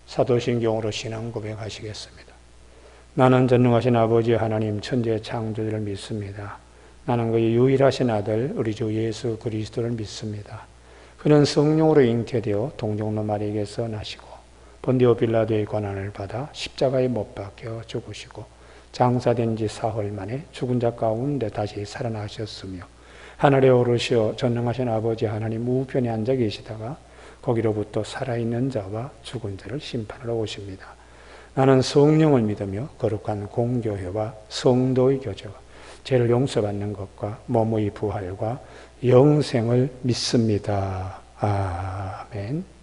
사도신경으로 신앙 고백하시겠습니다. 나는 전능하신 아버지 하나님 천지의 창조주를 믿습니다. 나는 그의 유일하신 아들 우리 주 예수 그리스도를 믿습니다. 그는 성령으로 잉태되어 동정노 마리에게서 나시고 본디오 빌라도의 고난을 받아 십자가에 못 박혀 죽으시고 장사된 지 사흘 만에 죽은 자 가운데 다시 살아나셨으며 하늘에 오르시어 전능하신 아버지 하나님 우편에 앉아 계시다가 거기로부터 살아있는 자와 죽은 자를 심판하러 오십니다. 나는 성령을 믿으며 거룩한 공교회와 성도의 교제와 죄를 용서받는 것과 몸의 부활과 영생을 믿습니다. 아멘.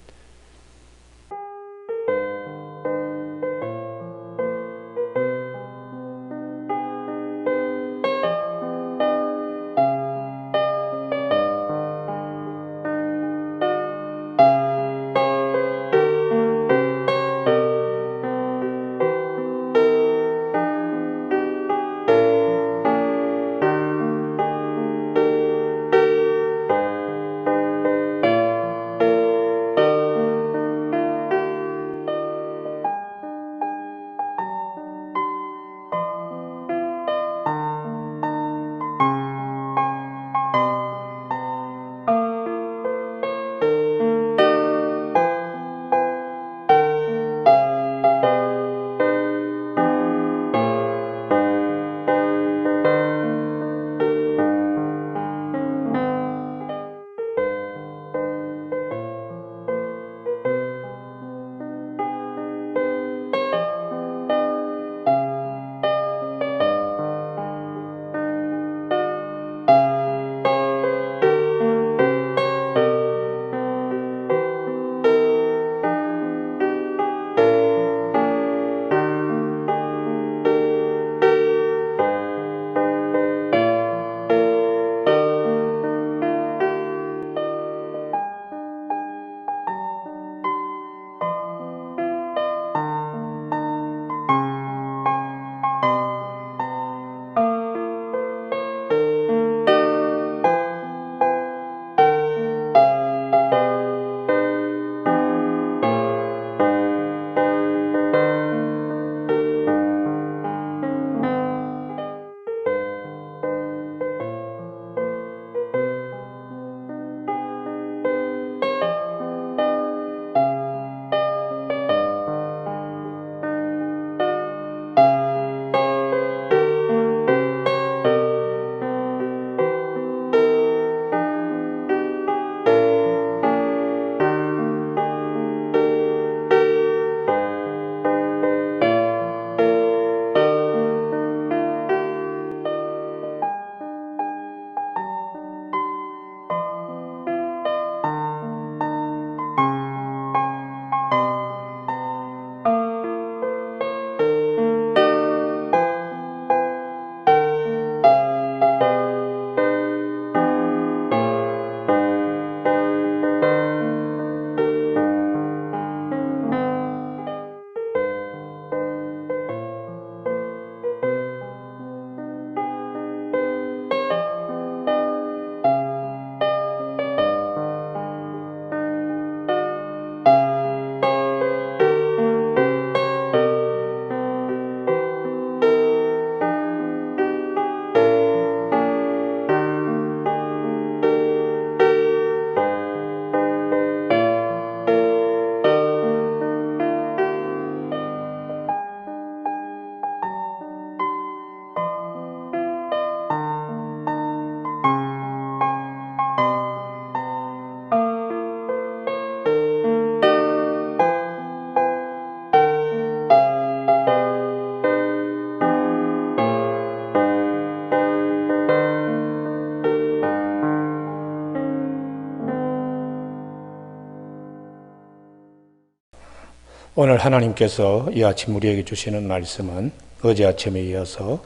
오늘 하나님께서 이 아침 우리에게 주시는 말씀은 어제 아침에 이어서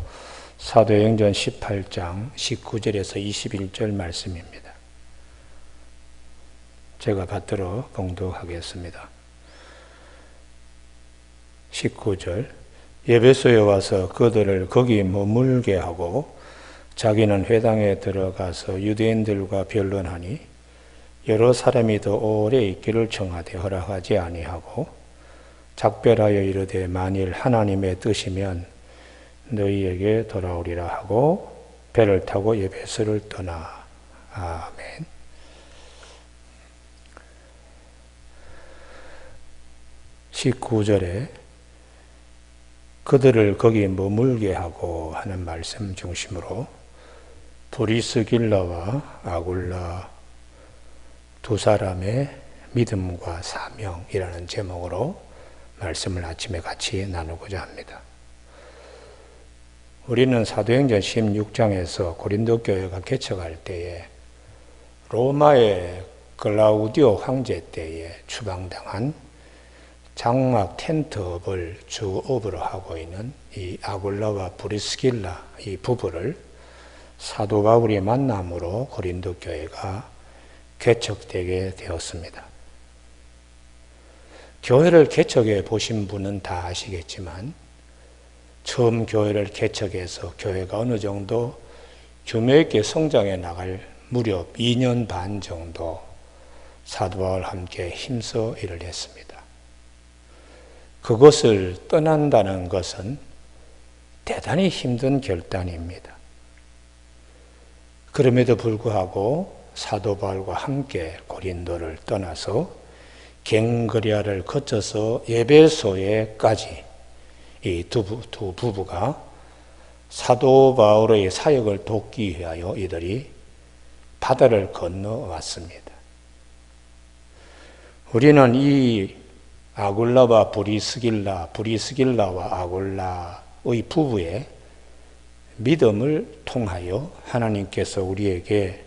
사도행전 18장 19절에서 21절 말씀입니다. 제가 받들어 봉독하겠습니다. 19절 에베소에 와서 그들을 거기 머물게 하고 자기는 회당에 들어가서 유대인들과 변론하니 여러 사람이 더 오래 있기를 청하되 허락하지 아니하고 작별하여 이르되 만일 하나님의 뜻이면 너희에게 돌아오리라 하고 배를 타고 에베소를 떠나. 아멘. (19절에) 그들을 거기 머물게 하고 하는 말씀 중심으로 브리스길라와 아굴라 두 사람의 믿음과 사명이라는 제목으로 말씀을 아침에 같이 나누고자 합니다. 우리는 사도행전 16장에서 고린도 교회가 개척할 때에 로마의 클라우디오 황제 때에 추방당한 장막 텐트업을 주업으로 하고 있는 이 아굴라와 브리스길라 이 부부를 사도 바울의 만남으로 고린도 교회가 개척되게 되었습니다. 교회를 개척해 보신 분은 다 아시겠지만 처음 교회를 개척해서 교회가 어느 정도 규모 있게 성장해 나갈 무렵 2년 반 정도 사도 바울과 함께 힘써 일을 했습니다. 그것을 떠난다는 것은 대단히 힘든 결단입니다. 그럼에도 불구하고 사도 바울과 함께 고린도를 떠나서 갱그리아를 거쳐서 에베소에까지 이 두 부부가 사도 바울의 사역을 돕기 위하여 이들이 바다를 건너왔습니다. 우리는 이 아굴라와 브리스길라와 아굴라의 부부의 믿음을 통하여 하나님께서 우리에게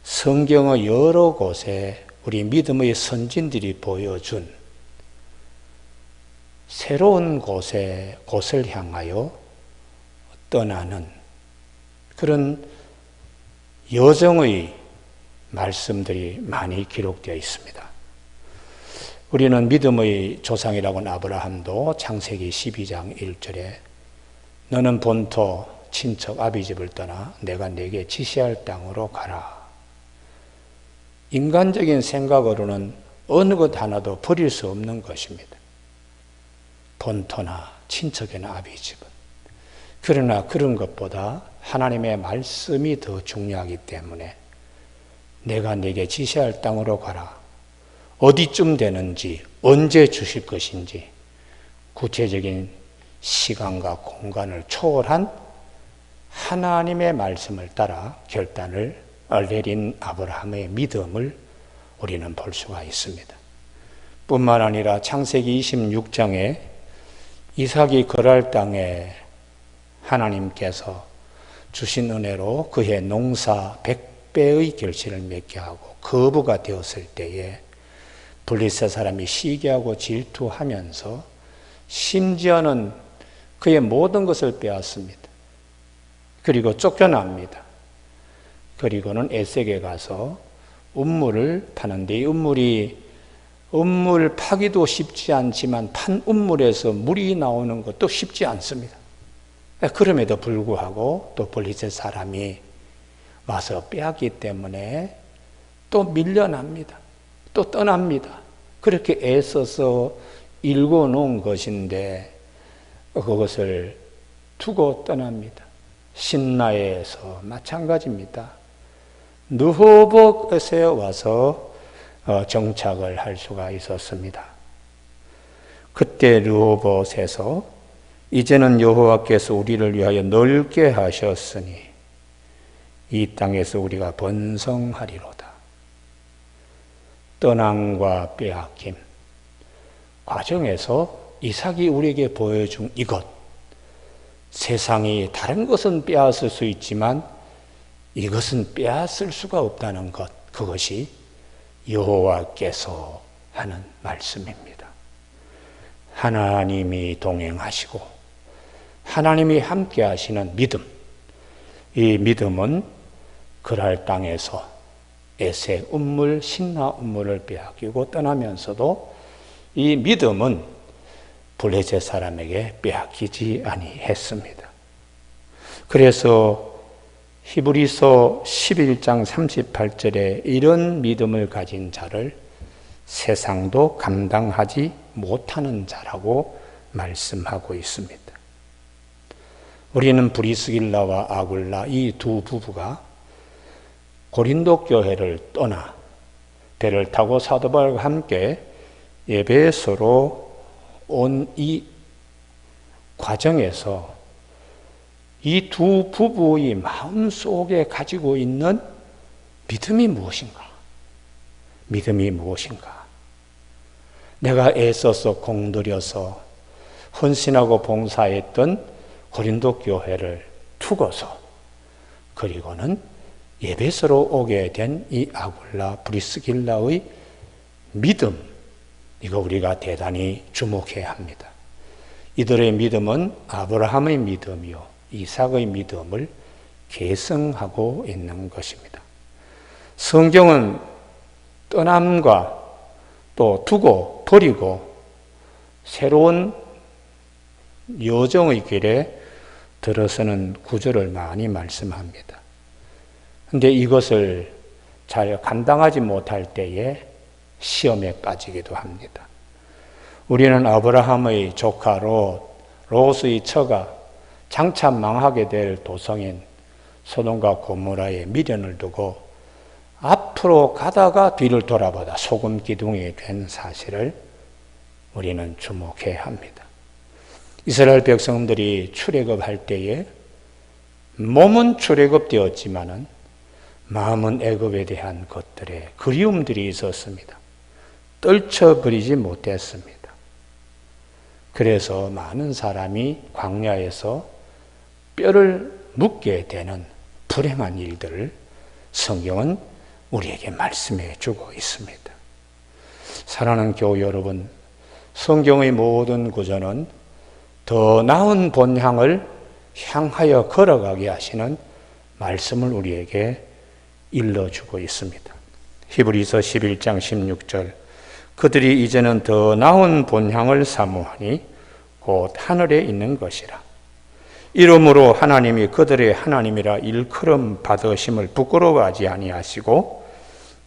성경의 여러 곳에 우리 믿음의 선진들이 보여준 새로운 곳을 향하여 떠나는 그런 여정의 말씀들이 많이 기록되어 있습니다. 우리는 믿음의 조상이라고 하는 아브라함도 창세기 12장 1절에 너는 본토 친척 아비집을 떠나 내가 네게 지시할 땅으로 가라. 인간적인 생각으로는 어느 것 하나도 버릴 수 없는 것입니다. 본토나 친척이나 아비집은. 그러나 그런 것보다 하나님의 말씀이 더 중요하기 때문에 내가 네게 지시할 땅으로 가라. 어디쯤 되는지, 언제 주실 것인지 구체적인 시간과 공간을 초월한 하나님의 말씀을 따라 결단을 내린 아브라함의 믿음을 우리는 볼 수가 있습니다. 뿐만 아니라 창세기 26장에 이삭이 거랄 땅에 하나님께서 주신 은혜로 그의 농사 100배의 결실을 맺게 하고 거부가 되었을 때에 블레셋 사람이 시기하고 질투하면서 심지어는 그의 모든 것을 빼앗습니다. 그리고 쫓겨납니다. 그리고는 에색에 가서 음물을 파는데 이 음물 파기도 쉽지 않지만 판 음물에서 물이 나오는 것도 쉽지 않습니다. 그럼에도 불구하고 또 블레셋 사람이 와서 빼앗기 때문에 또 밀려납니다. 또 떠납니다. 그렇게 애써서 일궈놓은 것인데 그것을 두고 떠납니다. 신라에서 마찬가지입니다. 느호봇에 와서 정착을 할 수가 있었습니다. 그때 느호봇에서 이제는 여호와께서 우리를 위하여 넓게 하셨으니 이 땅에서 우리가 번성하리로다. 떠남과 빼앗김 과정에서 이삭이 우리에게 보여준 이것, 세상이 다른 것은 빼앗을 수 있지만 이것은 빼앗을 수가 없다는 것, 그것이 여호와께서 하는 말씀입니다. 하나님이 동행하시고 하나님이 함께 하시는 믿음, 이 믿음은 그랄 땅에서 에색 음물, 신라 음물을 빼앗기고 떠나면서도 이 믿음은 블레셋 사람에게 빼앗기지 아니했습니다. 그래서 히브리서 11장 38절에 이런 믿음을 가진 자를 세상도 감당하지 못하는 자라고 말씀하고 있습니다. 우리는 브리스길라와 아굴라 이 두 부부가 고린도 교회를 떠나 배를 타고 사도 바울과 함께 에베소로 온 이 과정에서 이 두 부부의 마음속에 가지고 있는 믿음이 무엇인가? 믿음이 무엇인가? 내가 애써서 공들여서 헌신하고 봉사했던 고린도 교회를 두고서 그리고는 에베소로 오게 된 이 아굴라 브리스길라의 믿음, 이거 우리가 대단히 주목해야 합니다. 이들의 믿음은 아브라함의 믿음이요 이삭의 믿음을 계승하고 있는 것입니다. 성경은 떠남과 또 두고 버리고 새로운 여정의 길에 들어서는 구절을 많이 말씀합니다. 그런데 이것을 잘 감당하지 못할 때에 시험에 빠지기도 합니다. 우리는 아브라함의 조카 롯의 처가 장차 망하게 될 도성인 소돔과 고모라에 미련을 두고 앞으로 가다가 뒤를 돌아보다 소금 기둥이 된 사실을 우리는 주목해야 합니다. 이스라엘 백성들이 출애굽할 때에 몸은 출애굽되었지만은 마음은 애굽에 대한 것들에 그리움들이 있었습니다. 떨쳐버리지 못했습니다. 그래서 많은 사람이 광야에서 뼈를 묻게 되는 불행한 일들을 성경은 우리에게 말씀해 주고 있습니다. 사랑하는 교우 여러분, 성경의 모든 구조는 더 나은 본향을 향하여 걸어가게 하시는 말씀을 우리에게 일러주고 있습니다. 히브리서 11장 16절, 그들이 이제는 더 나은 본향을 사모하니 곧 하늘에 있는 것이라. 이러므로 하나님이 그들의 하나님이라 일컬음 받으심을 부끄러워하지 아니하시고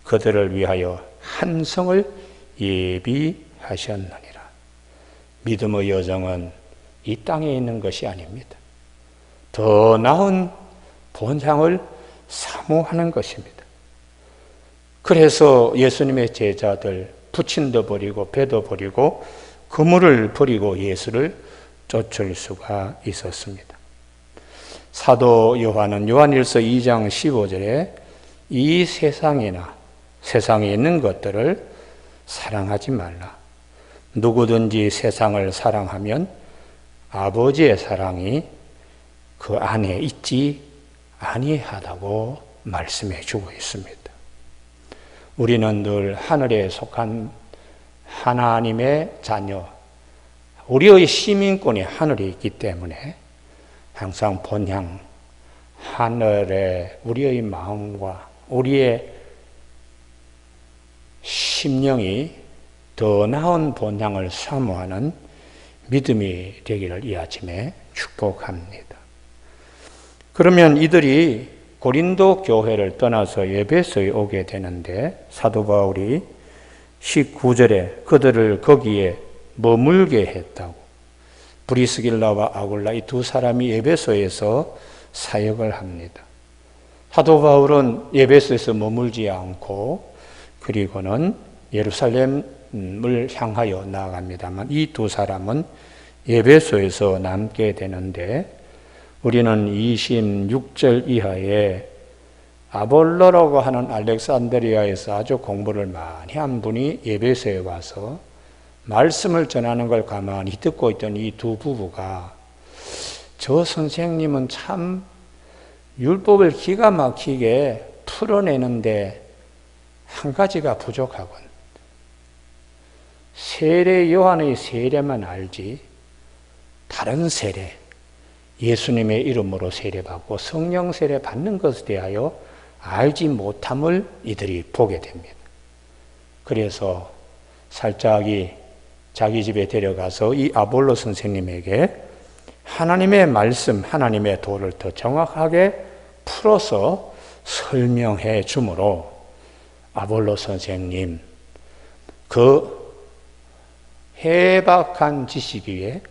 그들을 위하여 한 성을 예비하셨느니라. 믿음의 여정은 이 땅에 있는 것이 아닙니다. 더 나은 본향을 사모하는 것입니다. 그래서 예수님의 제자들 부친도 버리고 배도 버리고 그물을 버리고 예수를 쫓을 수가 있었습니다. 사도 요한은 요한일서 2장 15절에 이 세상에 있는 것들을 사랑하지 말라. 누구든지 세상을 사랑하면 아버지의 사랑이 그 안에 있지 아니하다고 말씀해 주고 있습니다. 우리는 늘 하늘에 속한 하나님의 자녀, 우리의 시민권이 하늘에 있기 때문에 항상 본향, 하늘에 우리의 마음과 우리의 심령이 더 나은 본향을 사모하는 믿음이 되기를 이 아침에 축복합니다. 그러면 이들이 고린도 교회를 떠나서 에베소에 오게 되는데 사도 바울이 19절에 그들을 거기에 머물게 했다고. 브리스길라와 아굴라 이 두 사람이 에베소에서 사역을 합니다. 사도 바울은 에베소에서 머물지 않고 그리고는 예루살렘을 향하여 나아갑니다만 이 두 사람은 에베소에서 남게 되는데 우리는 26절 이하에 아볼로라고 하는 알렉산드리아에서 아주 공부를 많이 한 분이 에베소에 와서 말씀을 전하는 걸 가만히 듣고 있던 이 두 부부가 저 선생님은 참 율법을 기가 막히게 풀어내는데 한 가지가 부족하군. 세례 요한의 세례만 알지 다른 세례, 예수님의 이름으로 세례받고 성령 세례 받는 것에 대하여 알지 못함을 이들이 보게 됩니다. 그래서 살짝이 자기 집에 데려가서 이 아볼로 선생님에게 하나님의 말씀, 하나님의 도를 더 정확하게 풀어서 설명해 주므로 아볼로 선생님, 그 해박한 지식 위에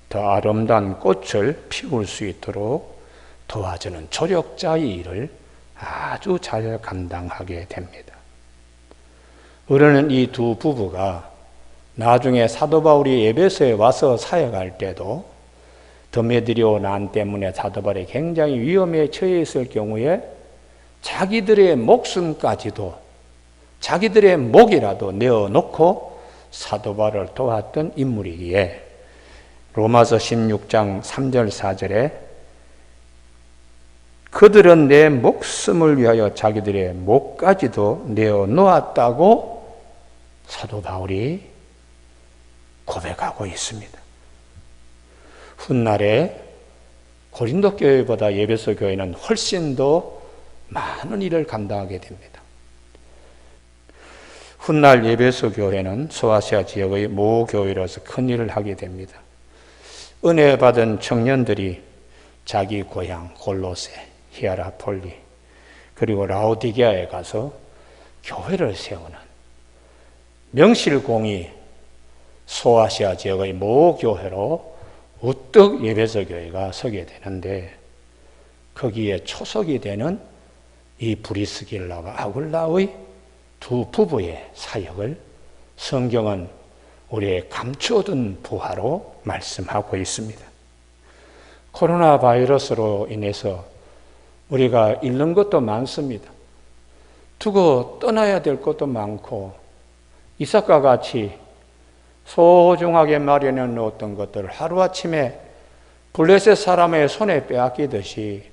더 아름다운 꽃을 피울 수 있도록 도와주는 조력자의 일을 아주 잘 감당하게 됩니다. 우리는 이 두 부부가 나중에 사도 바울이 에베소에 와서 사역할 때도 드메드리오 난 때문에 사도 바울이 굉장히 위험에 처해 있을 경우에 자기들의 목숨까지도, 자기들의 목이라도 내어놓고 사도 바울을 도왔던 인물이기에 로마서 16장 3절 4절에 그들은 내 목숨을 위하여 자기들의 목까지도 내어놓았다고 사도 바울이 고백하고 있습니다. 훗날에 고린도 교회보다 에베소 교회는 훨씬 더 많은 일을 감당하게 됩니다. 훗날 에베소 교회는 소아시아 지역의 모 교회로서 큰 일을 하게 됩니다. 은혜 받은 청년들이 자기 고향 골로새, 히아라폴리, 그리고 라오디게아에 가서 교회를 세우는 명실공히 소아시아 지역의 모 교회로 우뚝 에베소 교회가 서게 되는데, 거기에 초석이 되는 이 브리스길라와 아굴라의 두 부부의 사역을 성경은 우리의 감추어둔 부하로 말씀하고 있습니다. 코로나 바이러스로 인해서 우리가 잃는 것도 많습니다. 두고 떠나야 될 것도 많고, 이삭과 같이 소중하게 마련해 놓았던 것들을 하루아침에 블레셋 사람의 손에 빼앗기듯이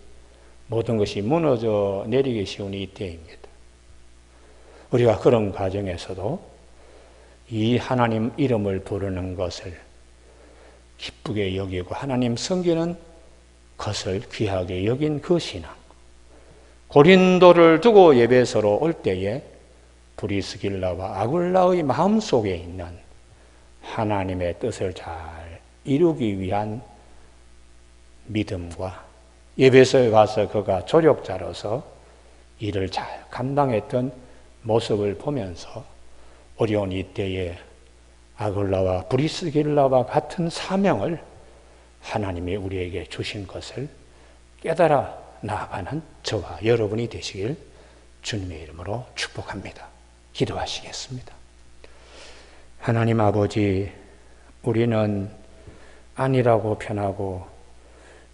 모든 것이 무너져 내리기 쉬운 이때입니다. 우리가 그런 과정에서도 이 하나님 이름을 부르는 것을 기쁘게 여기고 하나님 섬기는 것을 귀하게 여긴 그 신앙, 고린도를 두고 에베소로 올 때에 브리스길라와 아굴라의 마음속에 있는 하나님의 뜻을 잘 이루기 위한 믿음과 에베소에 가서 그가 조력자로서 일을 잘 감당했던 모습을 보면서 어려운 이때에 아굴라와 브리스길라와 같은 사명을 하나님이 우리에게 주신 것을 깨달아 나아가는 저와 여러분이 되시길 주님의 이름으로 축복합니다. 기도하시겠습니다. 하나님 아버지, 우리는 아니라고 편하고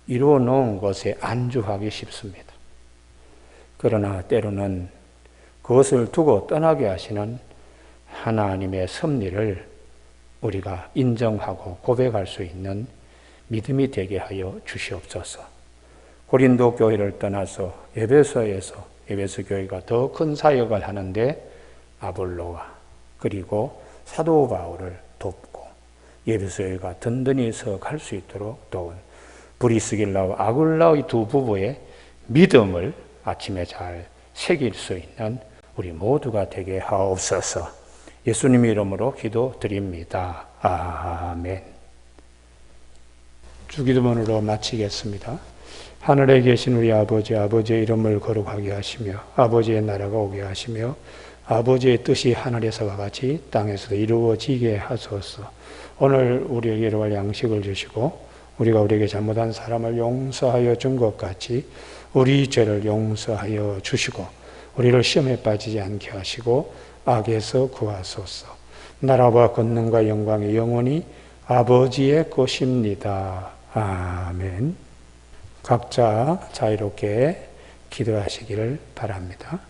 이루어 놓은 것에 안주하기 쉽습니다. 그러나 때로는 그것을 두고 떠나게 하시는 하나님의 섭리를 우리가 인정하고 고백할 수 있는 믿음이 되게 하여 주시옵소서. 고린도 교회를 떠나서 에베소에서 에베소 교회가 더 큰 사역을 하는데 아볼로와 그리고 사도 바울을 돕고 에베소 교회가 든든히 서 갈 수 있도록 도운 브리스길라와 아굴라의 두 부부의 믿음을 아침에 잘 새길 수 있는 우리 모두가 되게 하옵소서. 예수님 이름으로 기도드립니다. 아멘. 주기도문으로 마치겠습니다. 하늘에 계신 우리 아버지, 아버지의 이름을 거룩하게 하시며 아버지의 나라가 오게 하시며 아버지의 뜻이 하늘에서와 같이 땅에서도 이루어지게 하소서. 오늘 우리에게 일용할 양식을 주시고 우리가 우리에게 잘못한 사람을 용서하여 준 것 같이 우리 죄를 용서하여 주시고 우리를 시험에 빠지지 않게 하시고 악에서 구하소서. 나라와 권능과 영광이 영원히 아버지의 것입니다. 아멘. 각자 자유롭게 기도하시기를 바랍니다.